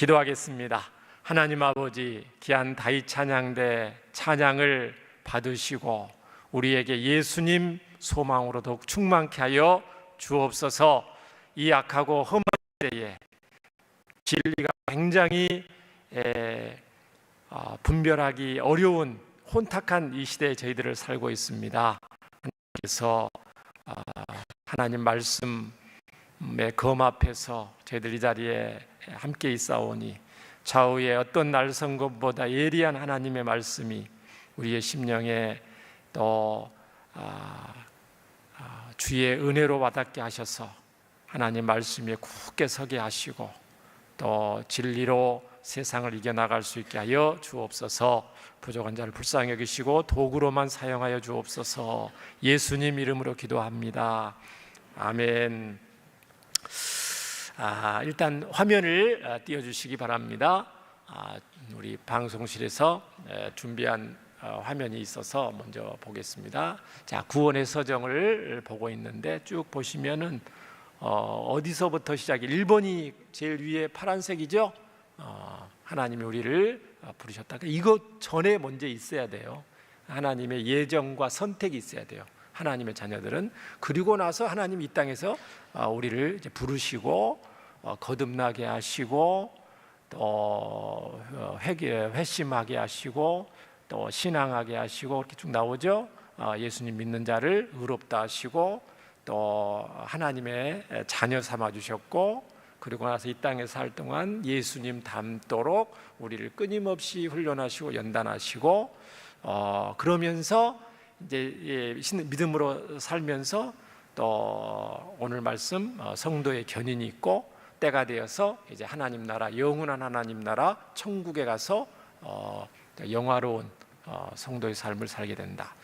기도하겠습니다. 하나님 아버지, 귀한 다윗 찬양대 찬양을 받으시고 우리에게 예수님 소망으로 더욱 충만케 하여 주옵소서. 이 악하고 험한 때에 진리가 굉장히 분별하기 어려운 혼탁한 이 시대에 저희들을 살고 있습니다. 그래서 하나님 말씀의 검 앞에서 저희들 이 자리에 함께 있사오니 좌우의 어떤 날선검보다 예리한 하나님의 말씀이 우리의 심령에 또 주의 은혜로 와닿게 하셔서 하나님 말씀에 굳게 서게 하시고 또 진리로 세상을 이겨나갈 수 있게 하여 주옵소서. 부족한 자를 불쌍히 여기시고 도구로만 사용하여 주옵소서. 예수님 이름으로 기도합니다. 아멘. 일단 화면을 띄워주시기 바랍니다. 우리 방송실에서 준비한 화면이 있어서 먼저 보겠습니다. 자, 구원의 서정을 보고 있는데 쭉 보시면은 어디서부터 시작이 1번이 제일 위에 파란색이죠. 하나님이 우리를 부르셨다. 이것 전에 먼저 있어야 돼요. 하나님의 예정과 선택이 있어야 돼요. 하나님의 자녀들은. 그리고 나서 하나님이 이 땅에서 우리를 이제 부르시고 거듭나게 하시고 또 회심하게 하시고 또 신앙하게 하시고 이렇게 쭉 나오죠. 예수님 믿는 자를 의롭다 하시고 또 하나님의 자녀 삼아 주셨고 그리고 나서 이 땅에 살 동안 예수님 닮도록 우리를 끊임없이 훈련하시고 연단하시고 그러면서 이제 믿음으로 살면서 또 오늘 말씀 성도의 견인이 있고 때가 되어서 이제 하나님 나라, 영원한 하나님 나라 천국에 가서 영화로운 성도의 삶을 살게 된다.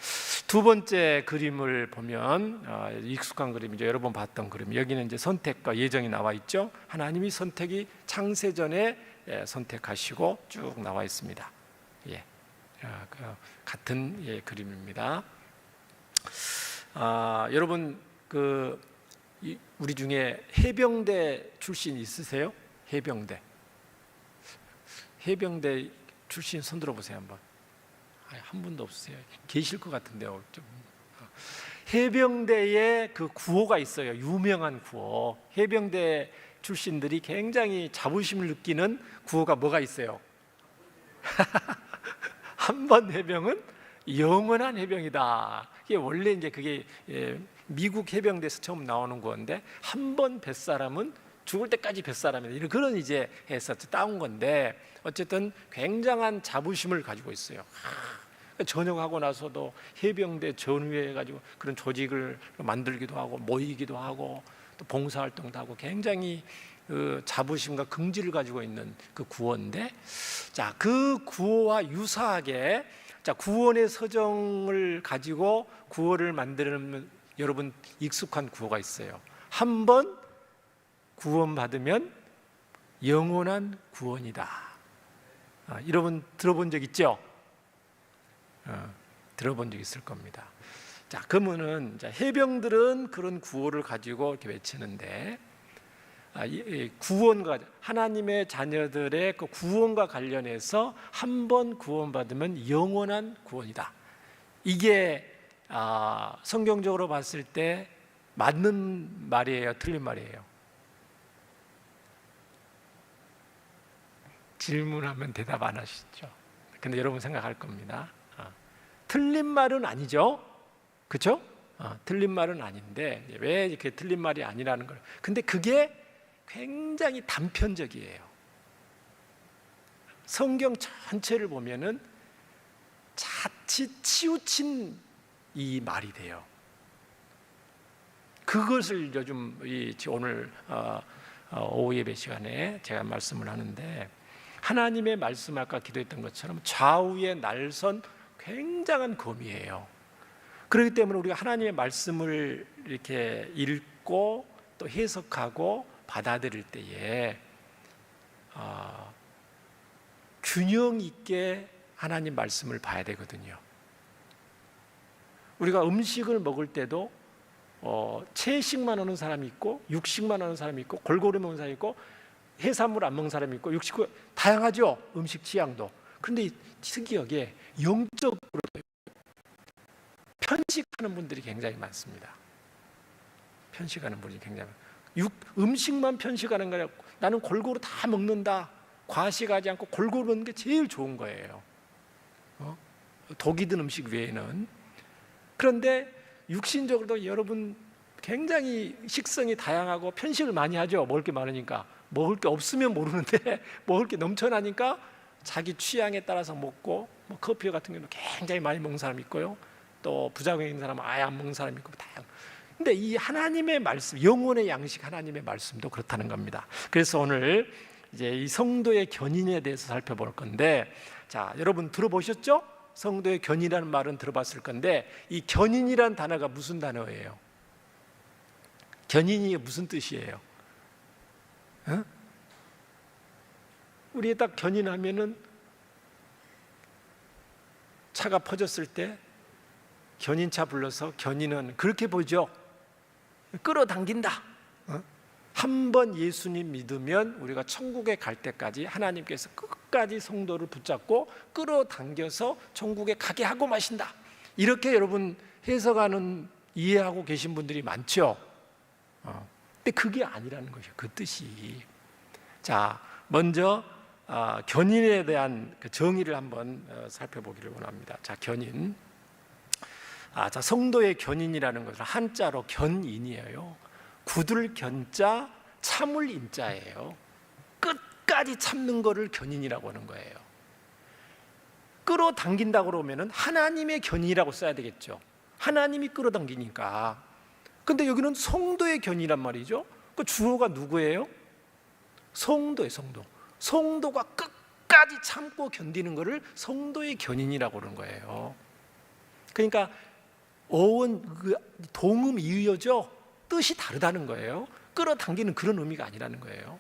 두 번째 그림을 보면 익숙한 그림이죠. 여러 번 봤던 그림. 여기는 이제 선택과 예정이 나와 있죠. 하나님이 선택이 창세전에 선택하시고 쭉 나와 있습니다. 같은 그림입니다. 여러분 우리 중에 해병대 출신 있으세요? 해병대 출신 손 들어보세요 한번. 한 분도 없으세요? 계실 것 같은데요. 해병대에 그 구호가 있어요. 유명한 구호. 해병대 출신들이 굉장히 자부심을 느끼는 구호가 뭐가 있어요? 한 번 해병은 영원한 해병이다. 이게 원래 이제 그게 미국 해병대에서 처음 나오는 건데 한 번 뱃사람은 죽을 때까지 뱃사람이다. 이런 그런 이제 해서 따온 건데 어쨌든 굉장한 자부심을 가지고 있어요. 전역하고 나서도 해병대 전후회 가지고 그런 조직을 만들기도 하고 모이기도 하고 또 봉사활동도 하고 굉장히 그 자부심과 긍지를 가지고 있는 그 구호인데, 자, 그 구호와 유사하게 자, 구원의 서정을 가지고 구호를 만드는 여러분 익숙한 구호가 있어요. 한 번 구원받으면 영원한 구원이다. 여러분 들어본 적 있죠? 들어본 적 있을 겁니다. 자, 그러면은 해병들은 그런 구호를 가지고 이렇게 외치는데 구원과 하나님의 자녀들의 그 구원과 관련해서 한 번 구원받으면 영원한 구원이다. 이게 성경적으로 봤을 때 맞는 말이에요, 틀린 말이에요? 질문하면 대답 안 하시죠? 근데 여러분 생각할 겁니다. 틀린 말은 아니죠, 그렇죠? 틀린 말은 아닌데 왜 이렇게 틀린 말이 아니라는 걸? 근데 그게 굉장히 단편적이에요. 성경 전체를 보면은 자칫 치우친 이 말이 돼요. 그것을 요즘 오늘 오후 예배 시간에 제가 말씀을 하는데, 하나님의 말씀 아까 기도했던 것처럼 좌우의 날선 굉장한 검이에요. 그렇기 때문에 우리가 하나님의 말씀을 이렇게 읽고 또 해석하고 받아들일 때에 균형 있게 하나님 말씀을 봐야 되거든요. 우리가 음식을 먹을 때도 채식만 하는 사람이 있고 육식만 하는 사람이 있고 골고루 먹는 사람이 있고 해산물 안 먹는 사람이 있고 육식 다양하죠. 음식 취향도. 그런데 특이하게 영적으로 편식하는 분들이 굉장히 많습니다. 편식하는 분이 굉장히 음식만 편식하는 거냐. 나는 골고루 다 먹는다. 과식하지 않고 골고루 먹는 게 제일 좋은 거예요. 독이 든 음식 외에는. 그런데 육신적으로도 여러분 굉장히 식성이 다양하고 편식을 많이 하죠. 먹을 게 많으니까. 먹을 게 없으면 모르는데 먹을 게 넘쳐나니까 자기 취향에 따라서 먹고, 뭐 커피 같은 경우는 굉장히 많이 먹는 사람이 있고요. 또 부작용이 있는 사람은 아예 안 먹는 사람이 있고 다양. 근데 이 하나님의 말씀, 영혼의 양식 하나님의 말씀도 그렇다는 겁니다. 그래서 오늘 이제 이 성도의 견인에 대해서 살펴볼 건데, 자, 여러분 들어보셨죠? 성도의 견인이라는 말은 들어봤을 건데, 이 견인이란 단어가 무슨 단어예요? 견인이 무슨 뜻이에요? 우리 딱 견인하면은 차가 퍼졌을 때 견인차 불러서 견인은 그렇게 보죠. 끌어당긴다. 한 번 예수님 믿으면 우리가 천국에 갈 때까지 하나님께서 끝까지 성도를 붙잡고 끌어당겨서 천국에 가게 하고 마신다. 이렇게 여러분 해석하는, 이해하고 계신 분들이 많죠. 근데 그게 아니라는 것이에요. 그 뜻이. 자, 먼저 견인에 대한 그 정의를 한번 살펴보기를 원합니다. 자, 견인. 자, 성도의 견인이라는 것은 한자로 견인이에요. 굳을 견자, 참을 인자예요. 끝까지 참는 거를 견인이라고 하는 거예요. 끌어당긴다고 그러면은 하나님의 견인이라고 써야 되겠죠. 하나님이 끌어당기니까. 근데 여기는 성도의 견인이란 말이죠. 그 주어가 누구예요? 성도예요, 성도. 성도가 끝까지 참고 견디는 것을 성도의 견인이라고 그러는 거예요. 그러니까 어원, 동음 이의어죠. 뜻이 다르다는 거예요. 끌어당기는 그런 의미가 아니라는 거예요.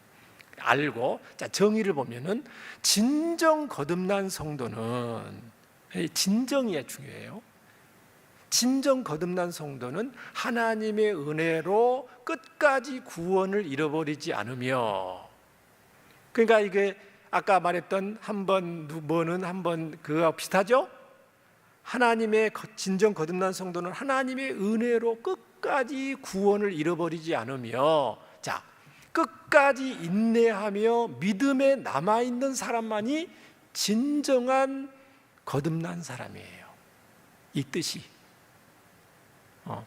알고, 자, 정의를 보면은 진정 거듭난 성도는, 진정이 중요해요. 진정 거듭난 성도는 하나님의 은혜로 끝까지 구원을 잃어버리지 않으며, 그러니까 이게 아까 말했던 한번 뭐는 한번 그와 비슷하죠? 하나님의 진정 거듭난 성도는 하나님의 은혜로 끝까지 구원을 잃어버리지 않으며, 자, 끝까지 인내하며 믿음에 남아있는 사람만이 진정한 거듭난 사람이에요. 이 뜻이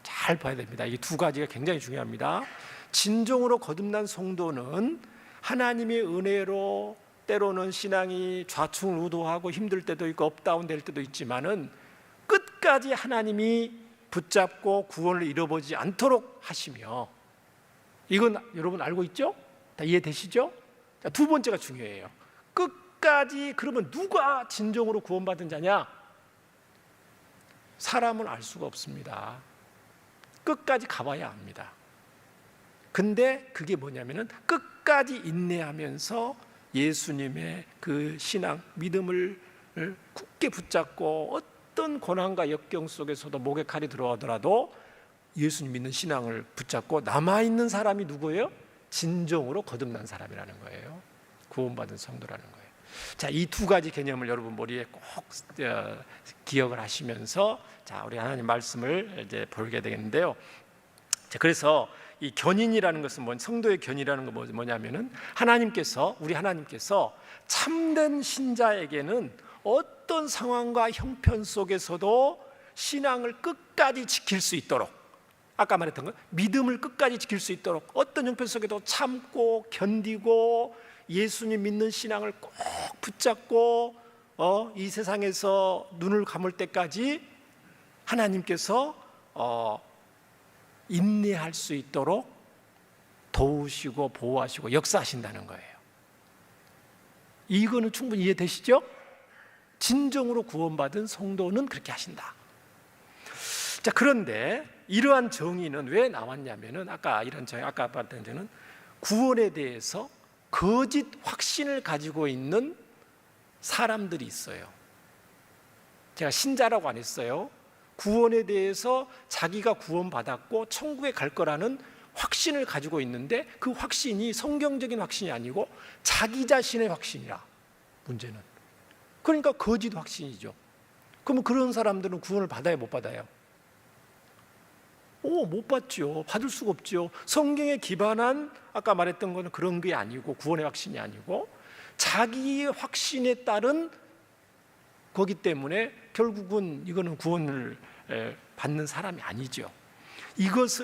잘 봐야 됩니다. 이 두 가지가 굉장히 중요합니다. 진정으로 거듭난 성도는 하나님의 은혜로 때로는 신앙이 좌충우돌하고 힘들 때도 있고 업다운 될 때도 있지만은 끝까지 하나님이 붙잡고 구원을 잃어버리지 않도록 하시며, 이건 여러분 알고 있죠? 다 이해되시죠? 자, 두 번째가 중요해요. 끝까지. 그러면 누가 진정으로 구원받은 자냐? 사람은 알 수가 없습니다. 끝까지 가봐야 합니다. 근데 그게 뭐냐면은 끝까지 인내하면서 예수님의 그 신앙, 믿음을 굳게 붙잡고 어떤 고난과 역경 속에서도 목에 칼이 들어오더라도 예수님 믿는 신앙을 붙잡고 남아있는 사람이 누구예요? 진정으로 거듭난 사람이라는 거예요. 구원받은 성도라는 거예요. 자, 이 두 가지 개념을 여러분 머리에 꼭 기억을 하시면서, 자, 우리 하나님 말씀을 이제 보게 되겠는데요. 자, 그래서 이 견인이라는 것은 성도의 견인이라는 건 뭐냐면은 우리 하나님께서 참된 신자에게는 어떤 상황과 형편 속에서도 신앙을 끝까지 지킬 수 있도록, 아까 말했던 것, 믿음을 끝까지 지킬 수 있도록 어떤 형편 속에도 참고 견디고 예수님 믿는 신앙을 꼭 붙잡고 이 세상에서 눈을 감을 때까지 하나님께서 인내할 수 있도록 도우시고 보호하시고 역사하신다는 거예요. 이거는 충분히 이해되시죠? 진정으로 구원받은 성도는 그렇게 하신다. 자, 그런데 이러한 정의는 왜 나왔냐면은 아까 봤던 저는 구원에 대해서 거짓 확신을 가지고 있는 사람들이 있어요. 제가 신자라고 안 했어요. 구원에 대해서 자기가 구원받았고 천국에 갈 거라는 확신을 가지고 있는데 그 확신이 성경적인 확신이 아니고 자기 자신의 확신이라. 문제는 그러니까 거짓 확신이죠. 그러면 그런 사람들은 구원을 받아야 못 받아요? 못 받죠. 받을 수가 없죠. 성경에 기반한 아까 말했던 거는 그런 게 아니고 구원의 확신이 아니고 자기의 확신에 따른 거기 때문에 결국은 이거는 구원을 받는 사람이 아니죠.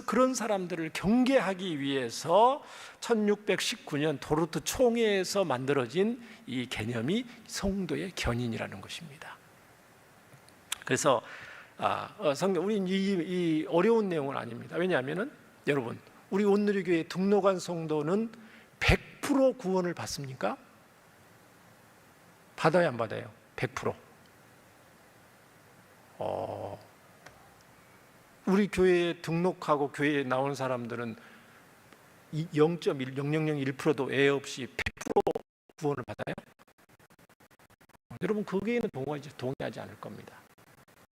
그런 사람들을 경계하기 위해서 1619년 도르트 총회에서 만들어진 이 개념이 성도의 견인이라는 것입니다. 그래서 우리 이 어려운 내용은 아닙니다. 왜냐하면은 여러분, 우리 온누리교회에 등록한 성도는 100% 구원을 받습니까? 받아요, 안 받아요? 100%. 우리 교회에 등록하고 교회에 나오는 사람들은 0.0001%도 애 없이 100% 구원을 받아요? 여러분, 거기에는 동의하지 않을 겁니다.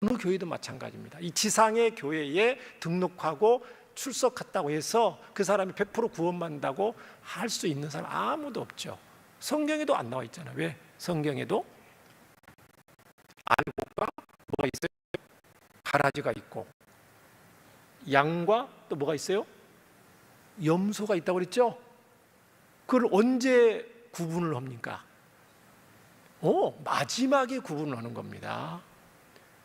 어느 교회도 마찬가지입니다. 이 지상의 교회에 등록하고 출석했다고 해서 그 사람이 100% 구원받는다고 할 수 있는 사람 아무도 없죠. 성경에도 안 나와 있잖아요. 왜? 성경에도 알곡과 뭐가 있어요? 가라지가 있고 양과 또 뭐가 있어요? 염소가 있다고 그랬죠? 그걸 언제 구분을 합니까? 마지막에 구분을 하는 겁니다.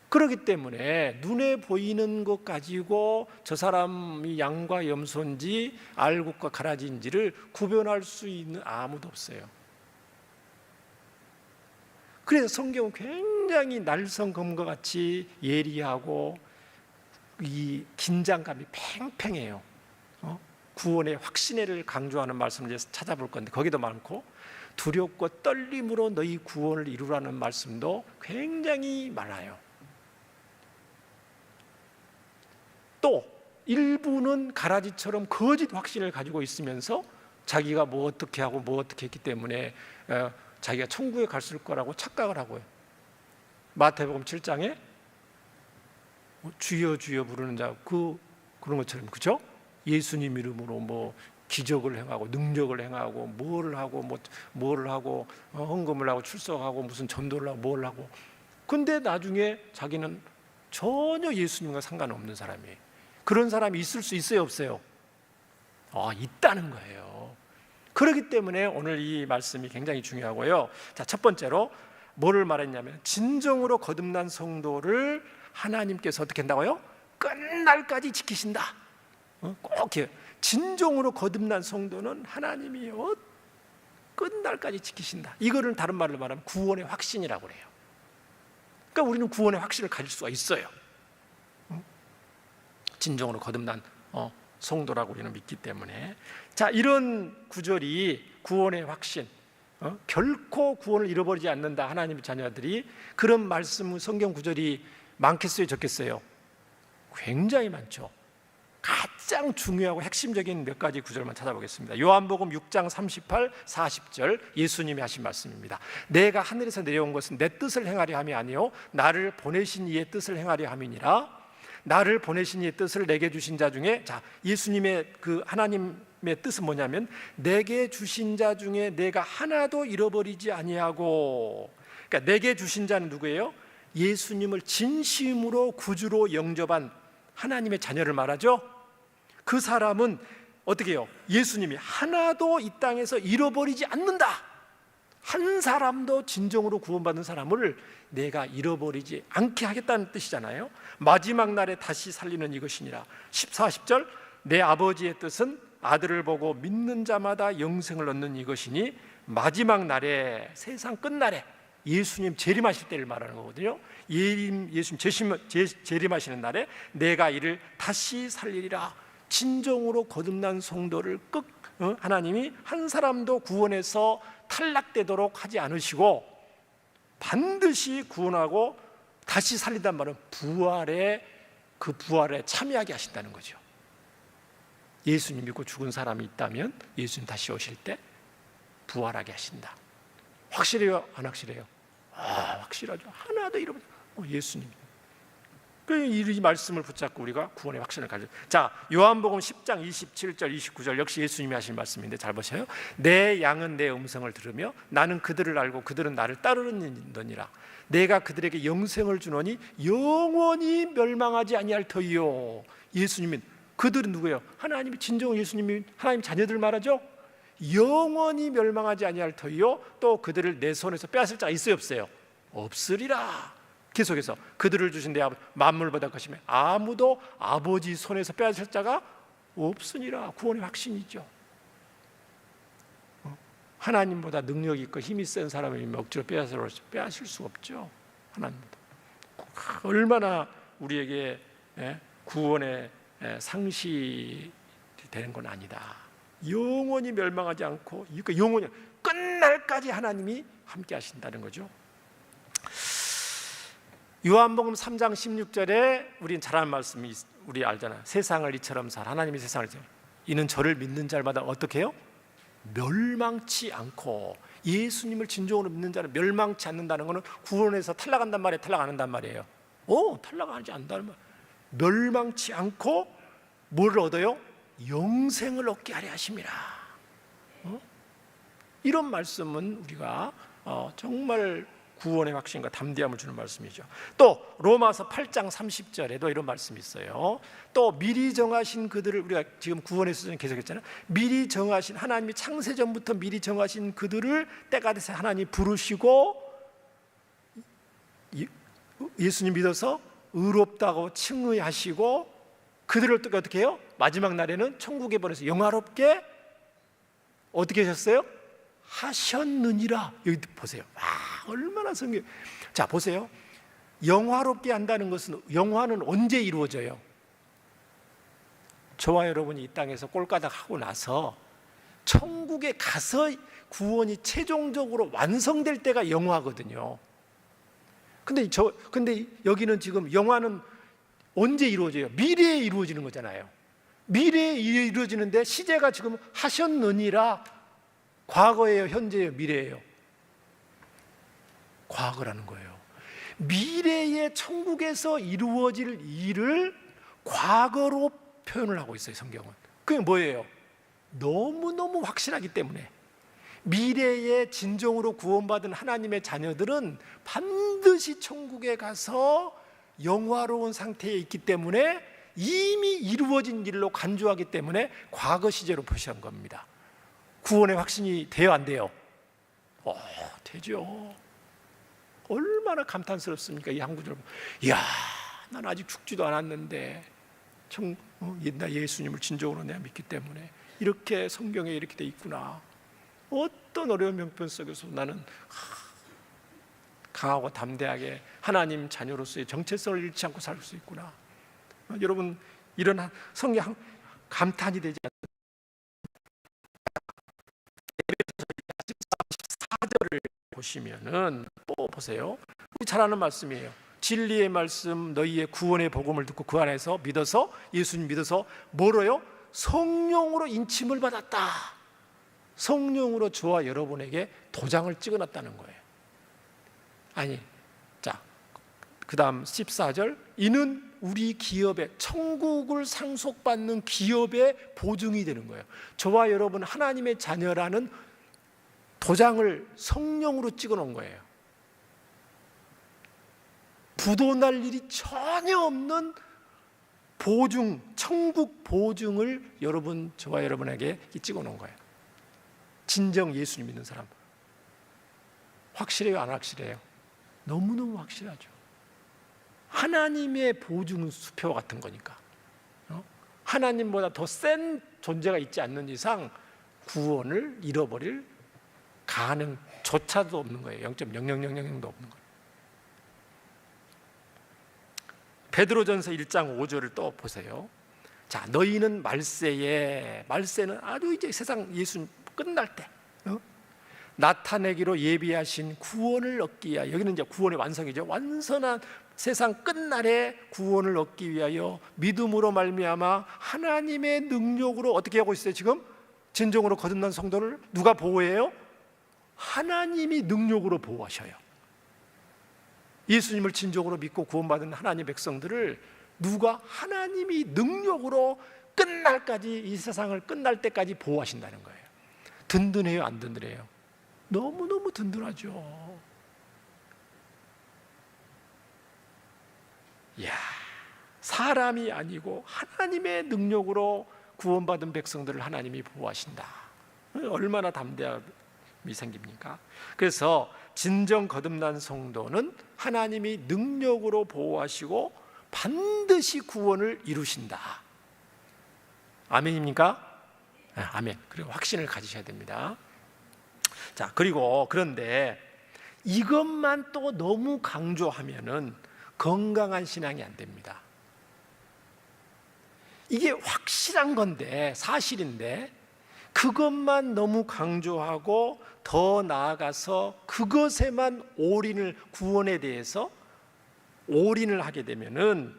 그렇기 때문에 눈에 보이는 것 가지고 저 사람이 양과 염소인지 알곡과 가라지인지를 구별할 수 있는 아무도 없어요. 그래서 성경은 굉장히 날성검과 같이 예리하고 이 긴장감이 팽팽해요. 구원의 확신을 강조하는 말씀을 이제 찾아볼 건데 거기도 많고 두렵고 떨림으로 너희 구원을 이루라는 말씀도 굉장히 많아요. 또 일부는 가라지처럼 거짓 확신을 가지고 있으면서 자기가 뭐 어떻게 하고 뭐 어떻게 했기 때문에 자기가 천국에 갔을 거라고 착각을 하고요. 마태복음 7장에 주여 주여 부르는 자 그런 것처럼, 그죠? 예수님 이름으로 뭐 기적을 행하고 능력을 행하고 뭐를 하고 헌금을 하고 출석하고 무슨 전도를 하고 뭘 하고, 근데 나중에 자기는 전혀 예수님과 상관없는 사람이에요. 그런 사람이 있을 수 있어요, 없어요? 있다는 거예요. 그렇기 때문에 오늘 이 말씀이 굉장히 중요하고요. 자, 첫 번째로 뭐를 말했냐면 진정으로 거듭난 성도를 하나님께서 어떻게 한다고요? 끝날까지 지키신다. 꼭 진정으로 거듭난 성도는 하나님이 끝날까지 지키신다. 이거를 다른 말로 말하면 구원의 확신이라고 그래요. 그러니까 우리는 구원의 확신을 가질 수가 있어요. 진정으로 거듭난 성도라고 우리는 믿기 때문에. 자, 이런 구절이 구원의 확신, 결코 구원을 잃어버리지 않는다, 하나님의 자녀들이, 그런 말씀 성경 구절이 많겠어요, 적겠어요? 굉장히 많죠. 가장 중요하고 핵심적인 몇 가지 구절만 찾아보겠습니다. 요한복음 6장 38, 40절 예수님이 하신 말씀입니다. 내가 하늘에서 내려온 것은 내 뜻을 행하려 함이 아니요 나를 보내신 이의 뜻을 행하려 함이니라. 나를 보내신 이의 뜻을 내게 주신 자 중에, 자, 예수님의 그 하나님의 뜻은 뭐냐면 내게 주신 자 중에 내가 하나도 잃어버리지 아니하고, 그러니까 내게 주신 자는 누구예요? 예수님을 진심으로 구주로 영접한 하나님의 자녀를 말하죠. 그 사람은 어떻게 해요? 예수님이 하나도 이 땅에서 잃어버리지 않는다. 한 사람도 진정으로 구원받은 사람을 내가 잃어버리지 않게 하겠다는 뜻이잖아요. 마지막 날에 다시 살리는 이것이니라. 14, 10절 내 아버지의 뜻은 아들을 보고 믿는 자마다 영생을 얻는 이것이니 마지막 날에, 세상 끝날에 예수님 재림하실 때를 말하는 거거든요. 예수님 재림하시는 날에 내가 이를 다시 살리리라. 진정으로 거듭난 성도를 하나님이 한 사람도 구원해서 탈락되도록 하지 않으시고 반드시 구원하고 다시 살린다는 말은 그 부활에 참여하게 하신다는 거죠. 예수님 믿고 죽은 사람이 있다면 예수님 다시 오실 때 부활하게 하신다. 확실해요? 안 확실해요? 확실하죠. 하나도 잃어버리지. 예수님. 이 말씀을 붙잡고 우리가 구원의 확신을 가져. 자, 요한복음 10장 27절 29절 역시 예수님이 하신 말씀인데 잘 보세요. 내 양은 내 음성을 들으며 나는 그들을 알고 그들은 나를 따르느니라. 내가 그들에게 영생을 주노니 영원히 멸망하지 아니할 터이요. 예수님은 그들은 누구예요? 하나님이 진정 예수님이 하나님 자녀들 말하죠. 영원히 멸망하지 아니할 터이요. 또 그들을 내 손에서 빼앗을 자가 있어요, 없어요? 없으리라. 계속해서 그들을 주신 내 아버지 만물보다 크시며 아무도 아버지 손에서 빼앗을 자가 없으니라. 구원의 확신이죠. 하나님보다 능력이 있고 힘이 센 사람이 억지로 빼앗을 수 없죠. 하나님보다. 얼마나 우리에게 구원의 상실이 되는 건 아니다. 영원히 멸망하지 않고 영원히 끝날까지 하나님이 함께 하신다는 거죠. 요한복음 3장 16절에 우린 잘 아는 말씀이 우리 알잖아요. 세상을 이처럼 살 하나님이 세상을 이는 저를 믿는 자마다 어떻게 해요? 멸망치 않고. 예수님을 진정으로 믿는 자는 멸망치 않는다는 것은 구원에서 탈락한단 말이에요, 탈락 안 한단 말이에요? 탈락하지 않는다는 말. 멸망치 않고 뭐를 얻어요? 영생을 얻게 하려 하심이라. 이런 말씀은 우리가 정말 구원의 확신과 담대함을 주는 말씀이죠. 또 로마서 8장 30절에도 이런 말씀이 있어요. 또 미리 정하신 그들을, 우리가 지금 구원의 수준을 계속했잖아요. 미리 정하신, 하나님이 창세전부터 미리 정하신 그들을 때가 돼서 하나님이 부르시고 예수님 믿어서 의롭다고 칭의하시고 그들을 어떻게 해요? 마지막 날에는 천국에 보내서 영화롭게 어떻게 하셨어요? 하셨느니라. 여기 보세요. 얼마나 성경. 자, 보세요. 영화롭게 한다는 것은, 영화는 언제 이루어져요? 저와 여러분이 이 땅에서 꼴까닥 하고 나서 천국에 가서 구원이 최종적으로 완성될 때가 영화거든요. 근데 여기는 지금 영화는 언제 이루어져요? 미래에 이루어지는 거잖아요. 미래에 이루어지는데 시제가 지금 하셨느니라. 과거예요, 현재예요, 미래예요? 과거라는 거예요. 미래의 천국에서 이루어질 일을 과거로 표현을 하고 있어요, 성경은. 그게 뭐예요? 너무너무 확실하기 때문에. 미래의 진정으로 구원받은 하나님의 자녀들은 반드시 천국에 가서 영화로운 상태에 있기 때문에 이미 이루어진 일로 간주하기 때문에 과거 시제로 표시한 겁니다. 구원의 확신이 돼요, 안 돼요? 되죠. 얼마나 감탄스럽습니까? 이 한 구절. 이야, 난 아직 죽지도 않았는데 나 예수님을 진정으로 내가 믿기 때문에 이렇게 성경에 이렇게 돼 있구나. 어떤 어려운 형편 속에서 나는 강하고 담대하게 하나님 자녀로서의 정체성을 잃지 않고 살 수 있구나. 여러분, 이런 성경 감탄이 되지 않습니까? 14절을 보시면은 또 보세요. 우리 잘 아는 말씀이에요. 진리의 말씀, 너희의 구원의 복음을 듣고 그 안에서 믿어서, 예수님 믿어서 뭐로요? 성령으로 인침을 받았다. 성령으로 저와 여러분에게 도장을 찍어놨다는 거예요. 아니, 자, 그 다음 14절. 이는 우리 기업의, 천국을 상속받는 기업의 보증이 되는 거예요. 저와 여러분 하나님의 자녀라는 도장을 성령으로 찍어놓은 거예요. 부도날 일이 전혀 없는 보증, 천국 보증을 저와 여러분에게 찍어놓은 거예요. 진정 예수님 믿는 사람. 확실해요, 안 확실해요? 너무너무 확실하죠. 하나님의 보증 수표 같은 거니까. 하나님보다 더 센 존재가 있지 않는 이상 구원을 잃어버릴 가능조차도 없는 거예요. 0.0000도 없는 거예요. 베드로전서 1장 5절을 또 보세요. 자, 너희는 말세는 아주 이제 세상 예수 끝날 때 나타내기로 예비하신 구원을 얻기 위하여, 여기는 이제 구원의 완성이죠. 완선한 세상 끝날에 구원을 얻기 위하여 믿음으로 말미암아 하나님의 능력으로 어떻게 하고 있어요? 지금 진정으로 거듭난 성도를 누가 보호해요? 하나님이 능력으로 보호하셔요. 예수님을 진정으로 믿고 구원받은 하나님의 백성들을 누가 하나님이 능력으로 끝날까지, 이 세상을 끝날 때까지 보호하신다는 거예요. 든든해요, 안 든든해요? 너무너무 든든하죠. 이야, 사람이 아니고 하나님의 능력으로 구원받은 백성들을 하나님이 보호하신다. 얼마나 담대함이 생깁니까? 그래서 진정 거듭난 성도는 하나님이 능력으로 보호하시고 반드시 구원을 이루신다. 아멘입니까? 아멘. 그리고 확신을 가지셔야 됩니다. 자, 그런데 이것만 또 너무 강조하면은 건강한 신앙이 안 됩니다. 이게 확실한 건데, 사실인데, 그것만 너무 강조하고 더 나아가서 그것에만 구원에 대해서 올인을 하게 되면은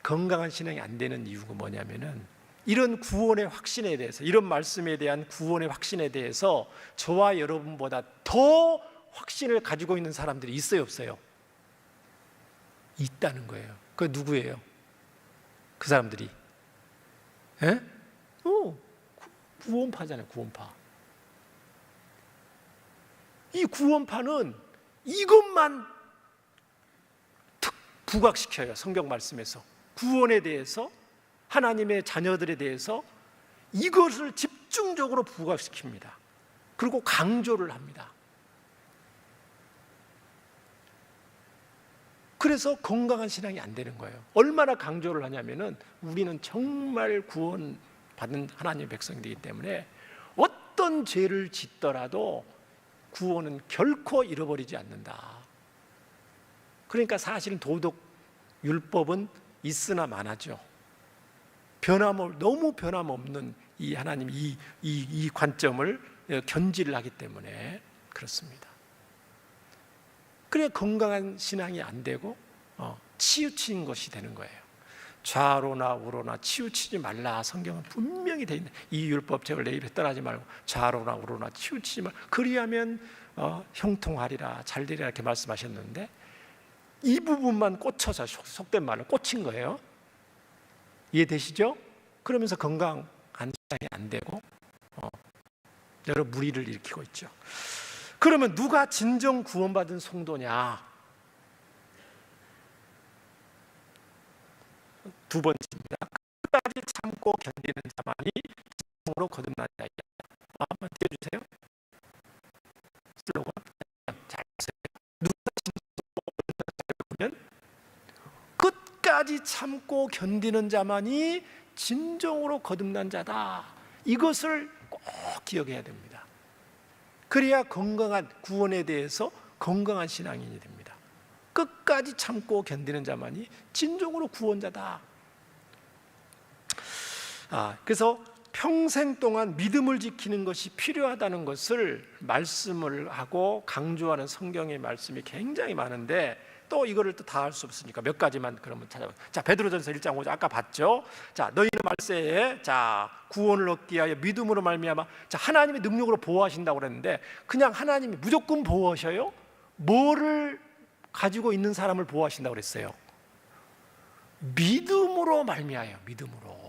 건강한 신앙이 안 되는 이유가 뭐냐면은, 이런 구원의 확신에 대해서, 이런 말씀에 대한 구원의 확신에 대해서 저와 여러분보다 더 확신을 가지고 있는 사람들이 있어요, 없어요? 있다는 거예요. 그 누구예요? 그 사람들이 구원파잖아요. 구원파. 이 구원파는 이것만 부각시켜요. 성경 말씀에서 구원에 대해서, 하나님의 자녀들에 대해서 이것을 집중적으로 부각시킵니다. 그리고 강조를 합니다. 그래서 건강한 신앙이 안 되는 거예요. 얼마나 강조를 하냐면은, 우리는 정말 구원받은 하나님의 백성이기 때문에 어떤 죄를 짓더라도 구원은 결코 잃어버리지 않는다. 그러니까 사실은 도덕 율법은 있으나 마나죠. 너무 변함없는 이 하나님 이 관점을 견지를 하기 때문에 그렇습니다. 그래 건강한 신앙이 안 되고 치우친 것이 되는 거예요. 좌로나 우로나 치우치지 말라. 성경은 분명히 되어 있는, 이 율법책을 내 입에 떠나지 말고 좌로나 우로나 치우치지 말고 그리하면 형통하리라, 잘되리라 이렇게 말씀하셨는데, 이 부분만 꽂혀서, 속된 말로 꽂힌 거예요. 이해되시죠? 그러면서 건강한 신앙이 안 되고 여러 무리를 일으키고 있죠. 그러면 누가 진정 구원받은 성도냐? 두 번째입니다. 끝까지 참고 견디는 자만이 진정으로 거듭난 자이다. 한번 띄워주세요. 슬로건 잘 보세요. 누가 진정으로 거듭난 자냐면, 끝까지 참고 견디는 자만이 진정으로 거듭난 자다. 이것을 꼭 기억해야 됩니다. 그래야 건강한 구원에 대해서 건강한 신앙인이 됩니다. 끝까지 참고 견디는 자만이 진정으로 구원자다. 그래서 평생 동안 믿음을 지키는 것이 필요하다는 것을 말씀을 하고 강조하는 성경의 말씀이 굉장히 많은데, 또 이거를 또 다 할 수 없으니까 몇 가지만 그러면 찾아보세요. 자, 베드로전서 1장 5절 아까 봤죠? 자, 너희는 말세에 구원을 얻기 위하여 믿음으로 말미암아, 하나님의 능력으로 보호하신다고 그랬는데, 그냥 하나님이 무조건 보호하셔요? 뭐를 가지고 있는 사람을 보호하신다고 그랬어요? 믿음으로 말미암아요. 믿음으로.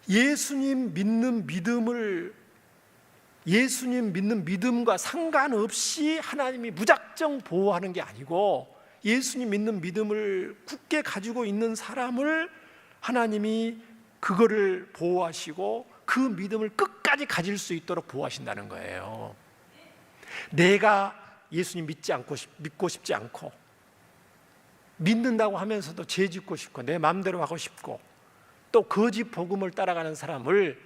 예수님 믿는 믿음과 상관없이 하나님이 무작정 보호하는 게 아니고, 예수님 믿는 믿음을 굳게 가지고 있는 사람을 하나님이 그거를 보호하시고 그 믿음을 끝까지 가질 수 있도록 보호하신다는 거예요. 내가 예수님 믿고 싶지 않고, 믿는다고 하면서도 죄 짓고 싶고 내 마음대로 하고 싶고, 또 거짓 복음을 따라가는 사람을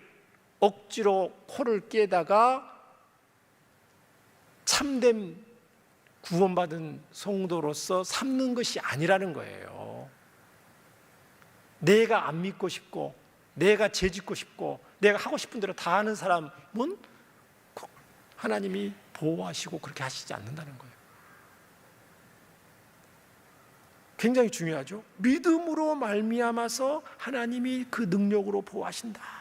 억지로 코를 깨다가 참된 구원받은 성도로서 삼는 것이 아니라는 거예요. 내가 안 믿고 싶고, 내가 죄 짓고 싶고, 내가 하고 싶은 대로 다 하는 사람은 하나님이 보호하시고 그렇게 하시지 않는다는 거예요. 굉장히 중요하죠. 믿음으로 말미암아서 하나님이 그 능력으로 보호하신다.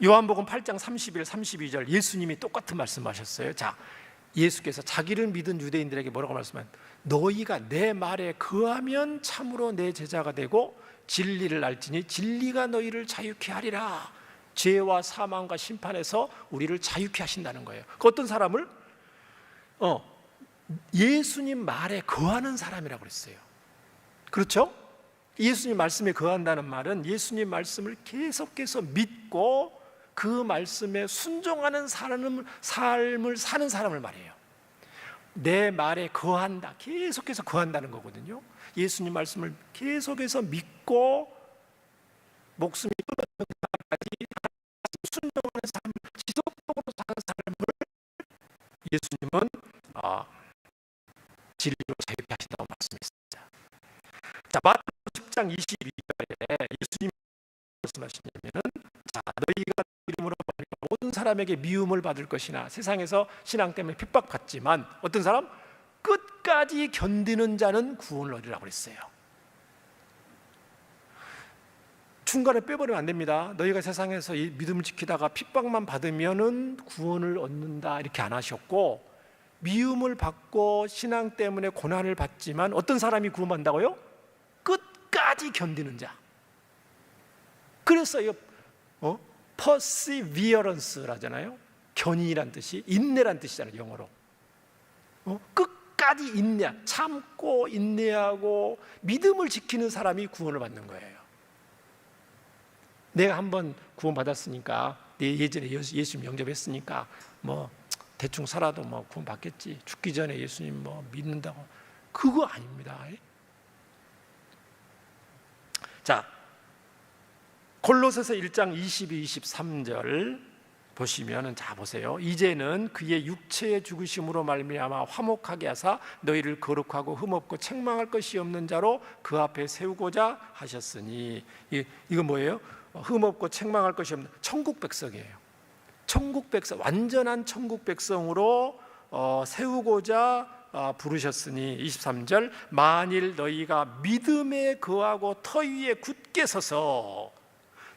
요한복음 8장 31, 32절 예수님이 똑같은 말씀하셨어요. 자, 예수께서 자기를 믿은 유대인들에게 뭐라고 말씀하셨? 너희가 내 말에 거하면 참으로 내 제자가 되고 진리를 알지니 진리가 너희를 자유케 하리라. 죄와 사망과 심판에서 우리를 자유케 하신다는 거예요. 그 어떤 사람을? 예수님 말에 거하는 사람이라고 그랬어요. 그렇죠? 예수님 말씀에 거한다는 말은 예수님 말씀을 계속해서 믿고 그 말씀에 순종하는 삶을 사는 사람을 말해요. 내 말에 거한다, 계속해서 거한다는 거거든요. 예수님 말씀을 계속해서 믿고 목숨이 끊어지는 날까지 순종하는 삶을 지속적으로 사는 사람을 예수님은 진리로 자유케 하신다고 말씀했습니다. 자, 마태복음 10장 22절에 예수님이 말씀하시냐면은, 자, 너희가 이름으로 모든 사람에게 미움을 받을 것이나 세상에서 신앙 때문에 핍박받지만 어떤 사람? 끝까지 견디는 자는 구원을 얻으라고 그랬어요. 중간에 빼버리면 안 됩니다. 너희가 세상에서 이 믿음을 지키다가 핍박만 받으면은 구원을 얻는다 이렇게 안 하셨고, 미움을 받고 신앙 때문에 고난을 받지만 어떤 사람이 구원받는다고요? 끝까지 견디는 자. 그래서 perseverance라잖아요. 견인이란 뜻이 인내란 뜻이잖아요, 영어로. 끝까지 인내, 참고 인내하고 믿음을 지키는 사람이 구원을 받는 거예요. 내가 한번 구원받았으니까, 내 예전에 예수님 영접했으니까 뭐 대충 살아도 뭐 구원 받겠지. 죽기 전에 예수님 뭐 믿는다고, 그거 아닙니다. 자, 골로새서 1장 22, 23절 보시면은, 자 보세요. 이제는 그의 육체의 죽으심으로 말미암아 화목하게 하사 너희를 거룩하고 흠없고 책망할 것이 없는 자로 그 앞에 세우고자 하셨으니, 이거 뭐예요? 흠없고 책망할 것이 없는 천국 백성이에요. 천국 백성, 완전한 천국 백성으로 세우고자 부르셨으니, 23절, 만일 너희가 믿음에 거하고 터 위에 굳게 서서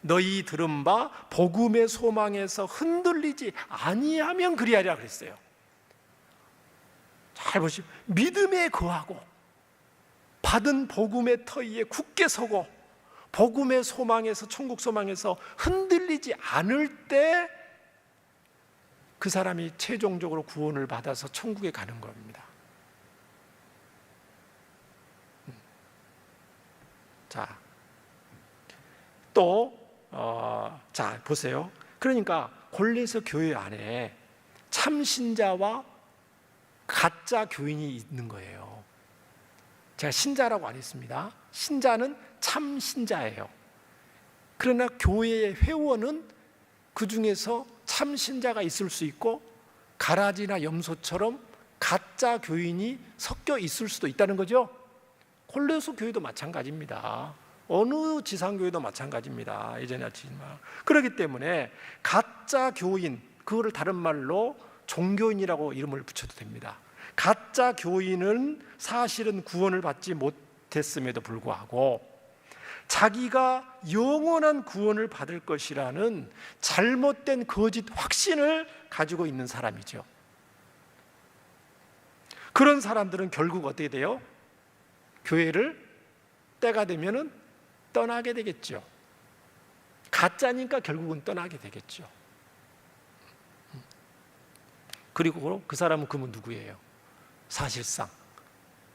너희 들은 바 복음의 소망에서 흔들리지 아니하면 그리하리라 그랬어요. 잘 보시오. 믿음에 거하고 받은 복음의 터 위에 굳게 서고 복음의 소망에서, 천국 소망에서 흔들리지 않을 때 그 사람이 최종적으로 구원을 받아서 천국에 가는 겁니다. 자, 또 자 보세요. 그러니까 골로새 교회 안에 참신자와 가짜 교인이 있는 거예요. 제가 신자라고 안 했습니다. 신자는 참신자예요. 그러나 교회의 회원은 그 중에서 참신자가 있을 수 있고 가라지나 염소처럼 가짜 교인이 섞여 있을 수도 있다는 거죠. 골로새 교회도 마찬가지입니다. 어느 지상교회도 마찬가지입니다. 예전에 하지만. 그렇기 때문에 가짜 교인, 그거를 다른 말로 종교인이라고 이름을 붙여도 됩니다. 가짜 교인은 사실은 구원을 받지 못했음에도 불구하고 자기가 영원한 구원을 받을 것이라는 잘못된 거짓 확신을 가지고 있는 사람이죠. 그런 사람들은 결국 어떻게 돼요? 교회를 때가 되면은 떠나게 되겠죠. 가짜니까 결국은 떠나게 되겠죠. 그리고 그 사람은 그러면 누구예요? 사실상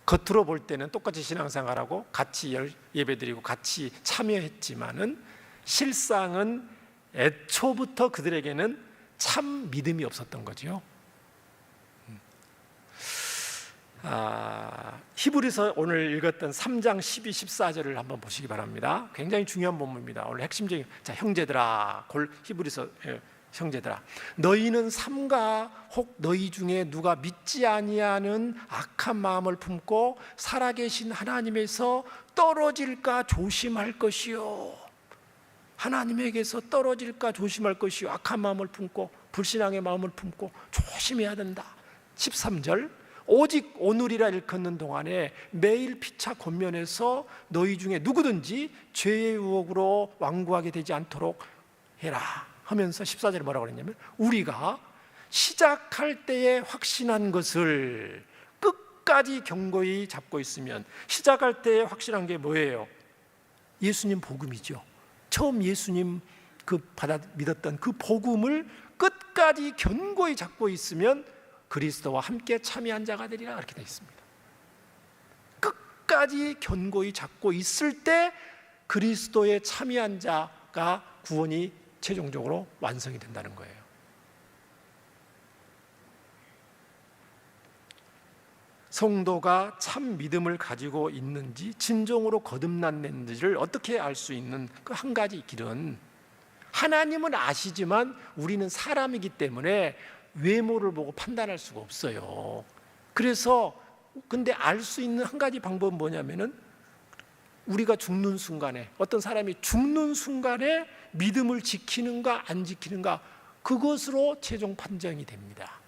겉으로 볼 때는 똑같이 신앙생활하고 같이 예배드리고 같이 참여했지만은 실상은 애초부터 그들에게는 참 믿음이 없었던 거죠. 히브리서 오늘 읽었던 3장 12, 14절을 한번 보시기 바랍니다. 굉장히 중요한 본문입니다. 오늘 핵심적인, 자, 형제들아, 히브리서 형제들아, 너희는 삼가 혹 너희 중에 누가 믿지 아니하는 악한 마음을 품고 살아계신 하나님에서 떨어질까 조심할 것이요. 하나님에게서 떨어질까 조심할 것이요. 악한 마음을 품고 불신앙의 마음을 품고 조심해야 된다. 13절, 오직 오늘이라 일컫는 동안에 매일 피차 권면해서 너희 중에 누구든지 죄의 유혹으로 완고하게 되지 않도록 해라. 하면서 14절에 뭐라고 그랬냐면 우리가 시작할 때에 확신한 것을 끝까지 견고히 잡고 있으면, 시작할 때에 확신한 게 뭐예요? 예수님 복음이죠. 처음 예수님 믿었던 그 복음을 끝까지 견고히 잡고 있으면 그리스도와 함께 참여한 자가 되리라, 그렇게 되어 있습니다. 끝까지 견고히 잡고 있을 때 그리스도에 참여한 자가 구원이 최종적으로 완성이 된다는 거예요. 성도가 참 믿음을 가지고 있는지, 진정으로 거듭났는지를 어떻게 알 수 있는 그 한 가지 길은, 하나님은 아시지만 우리는 사람이기 때문에 외모를 보고 판단할 수가 없어요. 그래서 근데 알 수 있는 한 가지 방법은 뭐냐면은, 우리가 죽는 순간에, 어떤 사람이 죽는 순간에 믿음을 지키는가 안 지키는가, 그것으로 최종 판정이 됩니다.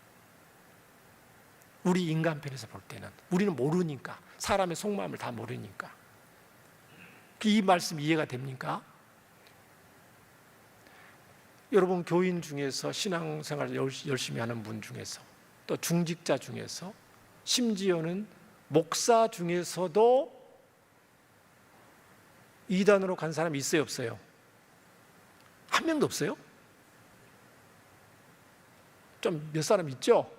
우리 인간편에서 볼 때는 우리는 모르니까, 사람의 속마음을 다 모르니까. 이 말씀 이해가 됩니까? 여러분, 교인 중에서 신앙생활 열심히 하는 분 중에서, 또 중직자 중에서, 심지어는 목사 중에서도 이단으로 간 사람이 있어요, 없어요? 한 명도 없어요? 좀 몇 사람 있죠?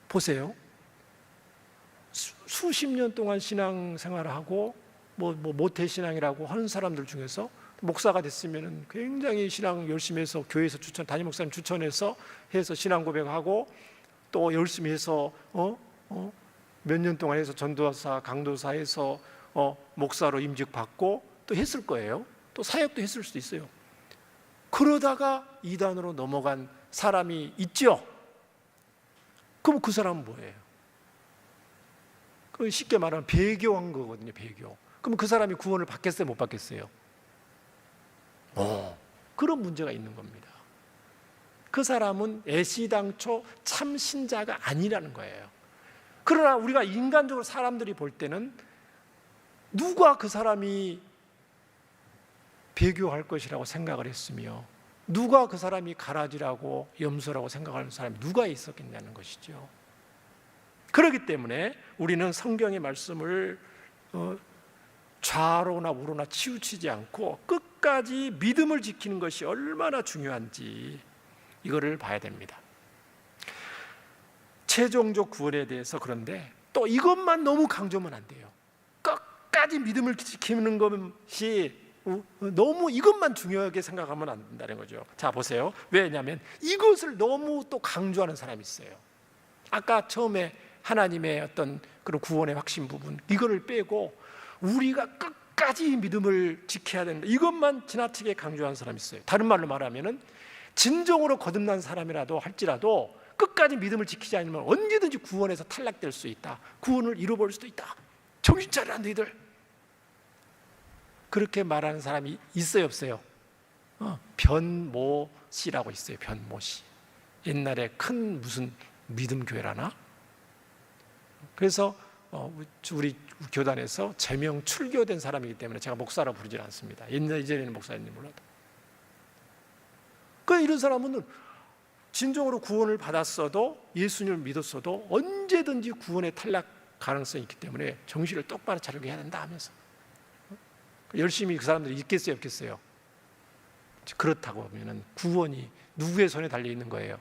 보세요. 수십 년 동안 신앙생활을 하고 모태신앙이라고 하는 사람들 중에서 목사가 됐으면 굉장히 신앙 열심히 해서 교회에서 담임 목사님 추천해서 해서 신앙 고백하고, 또 열심히 해서 몇 년 동안 해서 전도사, 강도사 해서 목사로 임직 받고 또 했을 거예요. 또 사역도 했을 수도 있어요. 그러다가 이단으로 넘어간 사람이 있죠. 그럼 그 사람은 뭐예요? 그 쉽게 말하면 배교한 거거든요, 배교. 그럼 그 사람이 구원을 받겠어요, 못 받겠어요? 그런 문제가 있는 겁니다. 그 사람은 애시당초 참 신자가 아니라는 거예요. 그러나 우리가 인간적으로 사람들이 볼 때는 누가 그 사람이 배교할 것이라고 생각을 했으며, 누가 그 사람이 가라지라고 염소라고 생각하는 사람이 누가 있었겠냐는 것이죠. 그렇기 때문에 우리는 성경의 말씀을 좌로나 우로나 치우치지 않고 끝까지 믿음을 지키는 것이 얼마나 중요한지 이거를 봐야 됩니다. 최종적 구원에 대해서, 그런데 또 이것만 너무 강조하면 안 돼요. 끝까지 믿음을 지키는 것이 너무 이것만 중요하게 생각하면 안 된다는 거죠. 자, 보세요. 왜냐하면 이것을 너무 또 강조하는 사람이 있어요. 아까 처음에 하나님의 어떤 그런 구원의 확신 부분, 이거를 빼고 우리가 끝까지 믿음을 지켜야 된다, 이것만 지나치게 강조하는 사람이 있어요. 다른 말로 말하면은 진정으로 거듭난 사람이라도 할지라도 끝까지 믿음을 지키지 않으면 언제든지 구원에서 탈락될 수 있다, 구원을 잃어버릴 수도 있다, 정신 차리라 너희들, 그렇게 말하는 사람이 있어요, 없어요? 변모 씨라고 있어요. 변모 씨. 옛날에 큰 무슨 믿음 교회라나? 그래서 우리 교단에서 제명 출교된 사람이기 때문에 제가 목사라 부르지 않습니다. 이전에는 목사인지 몰라도. 이런 사람은 진정으로 구원을 받았어도, 예수님을 믿었어도 언제든지 구원에 탈락 가능성이 있기 때문에 정신을 똑바로 차리게 해야 된다 하면서 열심히 그 사람들이 있겠어요, 없겠어요? 그렇다고 하면 구원이 누구의 손에 달려 있는 거예요?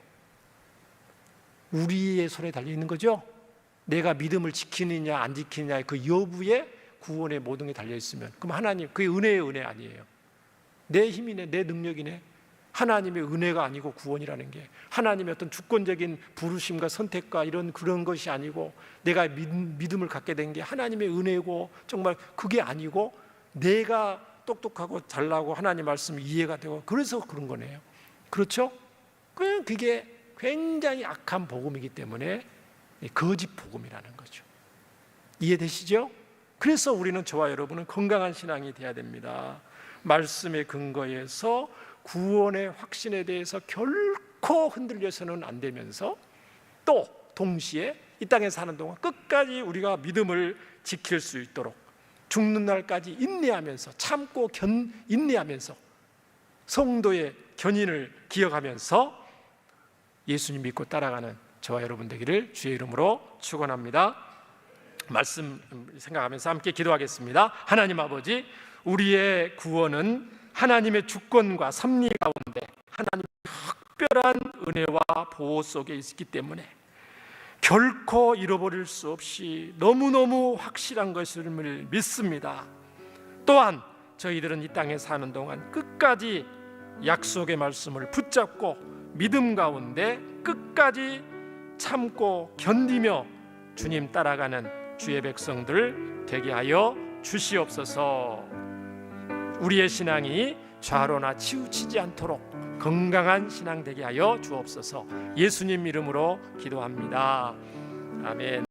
우리의 손에 달려 있는 거죠. 내가 믿음을 지키느냐 안 지키느냐의 그 여부에 구원의 모든 게 달려 있으면, 그럼 하나님, 그게 은혜의 은혜 아니에요. 내 힘이네, 내 능력이네. 하나님의 은혜가 아니고 구원이라는 게 하나님의 어떤 주권적인 부르심과 선택과 그런 것이 아니고, 내가 믿음을 갖게 된 게 하나님의 은혜고, 정말 그게 아니고 내가 똑똑하고 잘나고 하나님 말씀 이해가 되고 그래서 그런 거네요. 그렇죠? 그게 굉장히 악한 복음이기 때문에 거짓 복음이라는 거죠. 이해되시죠? 그래서 우리는, 저와 여러분은 건강한 신앙이 돼야 됩니다. 말씀의 근거에서 구원의 확신에 대해서 결코 흔들려서는 안 되면서, 또 동시에 이 땅에 사는 동안 끝까지 우리가 믿음을 지킬 수 있도록 죽는 날까지 인내하면서, 참고 인내하면서 성도의 견인을 기억하면서 예수님 믿고 따라가는 저와 여러분 되기를 주의 이름으로 축원합니다. 말씀 생각하면서 함께 기도하겠습니다. 하나님 아버지, 우리의 구원은 하나님의 주권과 섭리 가운데 하나님의 특별한 은혜와 보호 속에 있기 때문에 결코 잃어버릴 수 없이 너무너무 확실한 것을 믿습니다. 또한 저희들은 이 땅에 사는 동안 끝까지 약속의 말씀을 붙잡고 믿음 가운데 끝까지 참고 견디며 주님 따라가는 주의 백성들 되게 하여 주시옵소서. 우리의 신앙이 좌로나 치우치지 않도록 건강한 신앙 되게 하여 주옵소서. 예수님 이름으로 기도합니다. 아멘.